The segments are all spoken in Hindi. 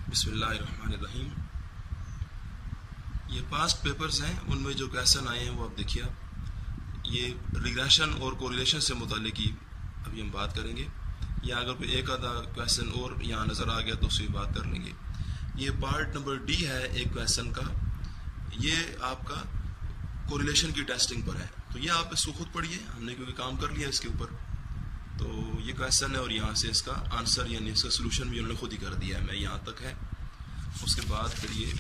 बिस्मिल्लाहिर्रहमानिर्रहीम। ये पास्ट पेपर्स हैं, उनमें जो क्वेश्चन आए हैं वो आप देखिए। ये रिग्रेशन और कोरिलेशन से मुताल्लिक ही अभी हम बात करेंगे, या अगर कोई एक आधा क्वेश्चन और यहाँ नज़र आ गया तो उसकी बात कर लेंगे। ये पार्ट नंबर डी है एक क्वेश्चन का, ये आपका कोरिलेशन की टेस्टिंग पर है। तो ये आप इसको खुद पढ़िए, हमने क्योंकि काम कर लिया इसके ऊपर। तो ये क्वेश्चन है और यहाँ से इसका आंसर यानी इसका सोल्यूशन भी उन्होंने खुद ही कर दिया है, मैं यहाँ तक है। उसके बाद फिर ये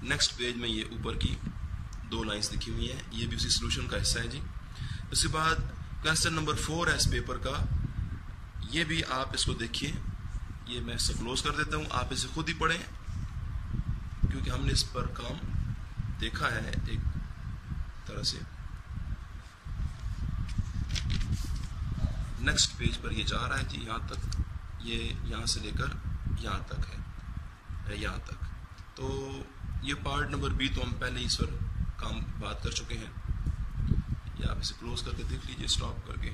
नेक्स्ट पेज में ये ऊपर की 2 लाइंस लिखी हुई हैं, ये भी उसी सोल्यूशन का हिस्सा है जी। उसके बाद क्वेश्चन नंबर 4 है इस पेपर का, ये भी आप इसको देखिए। ये मैं इससे क्लोज कर देता हूँ, आप इसे खुद ही पढ़ें क्योंकि हमने इस पर काम देखा है एक तरह से। नेक्स्ट पेज पर ये जा रहा है जी, यहाँ तक, ये यहाँ से लेकर यहाँ तक है, यहाँ तक। तो ये पार्ट नंबर बी तो हम पहले इस पर काम बात कर चुके हैं। ये आप इसे क्लोज करके देख लीजिए, स्टॉप करके।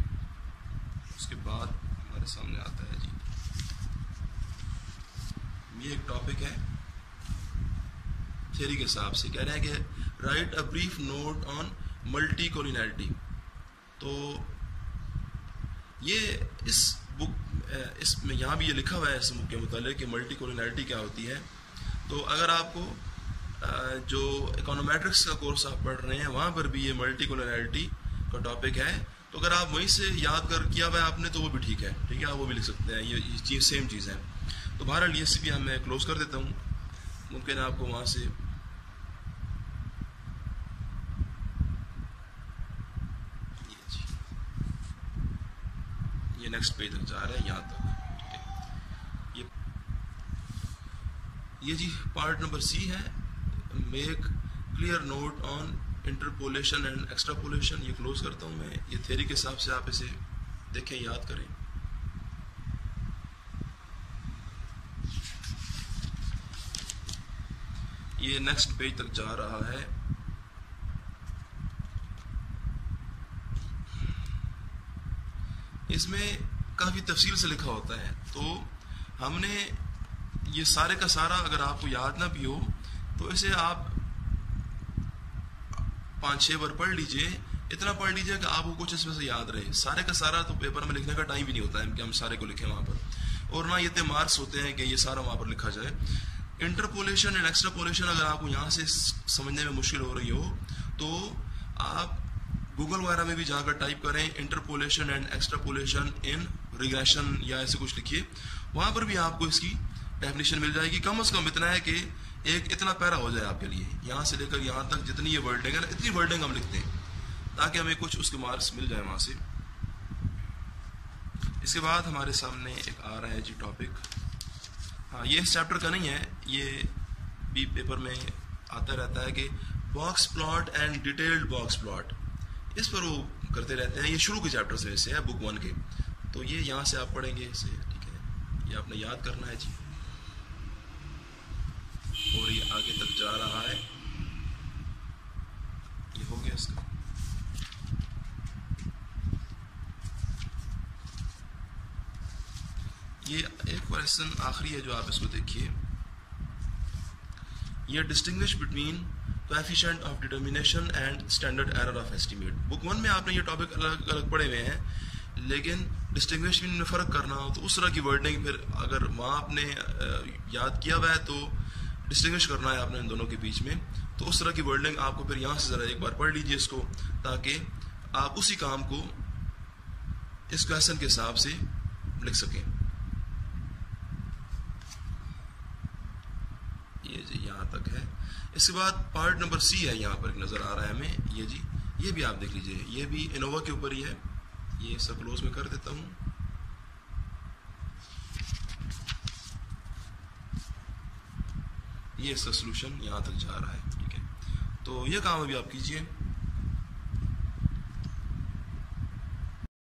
उसके बाद हमारे सामने आता है जी, ये एक टॉपिक है थियरी के हिसाब से। कह रहे हैं कि write a brief note on multicollinearity. तो ये इस बुक इसमें यहाँ भी ये लिखा हुआ है इस बुक के मुतालिक कि मल्टी कोलिनैरिटी क्या होती है। तो अगर आपको जो इकोनोमेट्रिक्स का कोर्स आप पढ़ रहे हैं वहाँ पर भी ये मल्टी कोलिनैरिटी का टॉपिक है, तो अगर आप वहीं से याद कर किया हुआ है आपने तो वो भी ठीक है, ठीक है, आप वो भी लिख सकते हैं। ये चीज़ सेम चीज़ है। तो बहरहाल ये भी मैं क्लोज कर देता हूँ, मुमकिन है आपको वहाँ से ये नेक्स्ट पेज तक जा रहा है, यहाँ तक, ठीक है। ये जी पार्ट नंबर सी है, make clear note on interpolation and extrapolation. ये क्लोज करता हूँ मैं। ये थ्योरी के हिसाब से आप इसे देखें, याद करें। ये नेक्स्ट पेज तक जा रहा है। इसमें काफ़ी तफसील से लिखा होता है, तो हमने ये सारे का सारा अगर आपको याद ना भी हो तो इसे आप 5-6 बार पढ़ लीजिए। इतना पढ़ लीजिए कि आपको कुछ इसमें से याद रहे। सारे का सारा तो पेपर में लिखने का टाइम भी नहीं होता है कि हम सारे को लिखें वहाँ पर, और ना ये इतने मार्क्स होते हैं कि ये सारा वहाँ पर लिखा जाए। इंटरपोलेशन एंड एक्स्ट्रापोलेशन अगर आपको यहाँ से समझने में मुश्किल हो रही हो तो आप गूगल वगैरह में भी जाकर टाइप करें interpolation and extrapolation in regression या ऐसे कुछ लिखिए, वहाँ पर भी आपको इसकी डेफिनेशन मिल जाएगी। कम से कम इतना है कि एक इतना पैरा हो जाए आपके लिए, यहाँ से लेकर यहाँ तक जितनी ये वर्डिंग है, इतनी वर्डिंग हम लिखते हैं ताकि हमें कुछ उसके मार्क्स मिल जाए वहाँ से। इसके बाद हमारे सामने एक आ रहा है जी टॉपिक, हाँ ये इस चैप्टर का नहीं है, ये भी पेपर में आता रहता है कि box plot and detailed box plot, इस पर वो करते रहते हैं। ये शुरू के चैप्टर से है, बुक 1 के। तो ये यहाँ से आप पढ़ेंगे इसे, ठीक है, ये आपने याद करना है जी। और ये आगे तक जा रहा है, ये हो गया इसका। ये एक क्वेश्चन आखिरी है जो आप इसको देखिए। ये distinguish between coefficient of determination and standard error of estimate. Book 1 में आपने ये टॉपिक अलग अलग पढ़े हुए हैं, लेकिन डिस्टिंग्विश में फ़र्क करना हो तो उस तरह की वर्डिंग फिर अगर वहाँ आपने याद किया हुआ है तो डिस्टिंग्विश करना है आपने इन दोनों के बीच में, तो उस तरह की वर्डिंग आपको फिर यहाँ से ज़रा एक बार पढ़ लीजिए इसको, ताकि आप उसी काम को इस क्वेश्चन के हिसाब से लिख सकें। ये जी यहाँ तक है। इसके बाद पार्ट नंबर सी है, यहाँ पर नज़र आ रहा है हमें, ये जी, ये भी आप देख लीजिए, ये भी इनोवा के ऊपर ही है। ये सब क्लोज में कर देता हूँ। ये इसका सोल्यूशन यहाँ तक जा रहा है, ठीक है। तो ये काम अभी आप कीजिए।